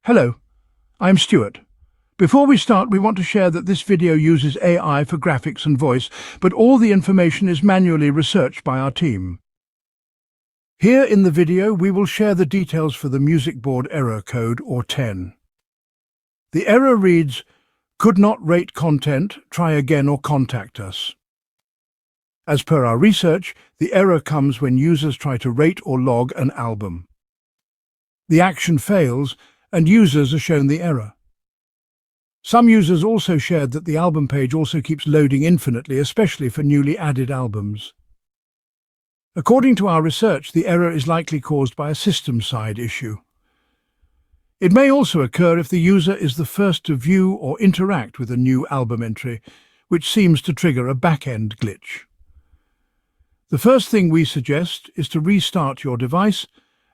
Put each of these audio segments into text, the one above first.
Hello, I'm Stuart. Before we start, we want to share that this video uses AI for graphics and voice, but all the information is manually researched by our team. Here in the video, we will share the details for the Musicboard error code OR10. The error reads, "Could not rate content, try again or contact us." As per our research, the error comes when users try to rate or log an album. The action fails, and users are shown the error. Some users also shared that the album page also keeps loading infinitely, especially for newly added albums. According to our research, the error is likely caused by a system-side issue. It may also occur if the user is the first to view or interact with a new album entry, which seems to trigger a back-end glitch. The first thing we suggest is to restart your device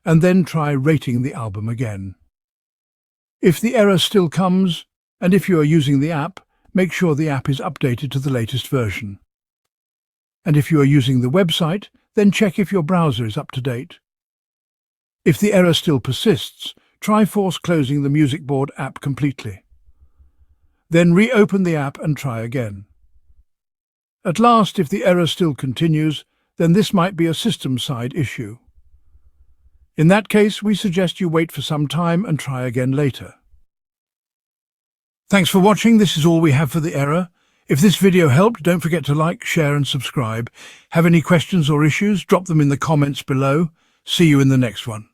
and then try rating the album again. If the error still comes, and if you are using the app, make sure the app is updated to the latest version. And if you are using the website, then check if your browser is up to date. If the error still persists, try force closing the Musicboard app completely. Then reopen the app and try again. At last, if the error still continues, then this might be a system-side issue. In that case, we suggest you wait for some time and try again later. Thanks for watching. This is all we have for the error. If this video helped, don't forget to like, share and subscribe. Have any questions or issues? Drop them in the comments below. See you in the next one.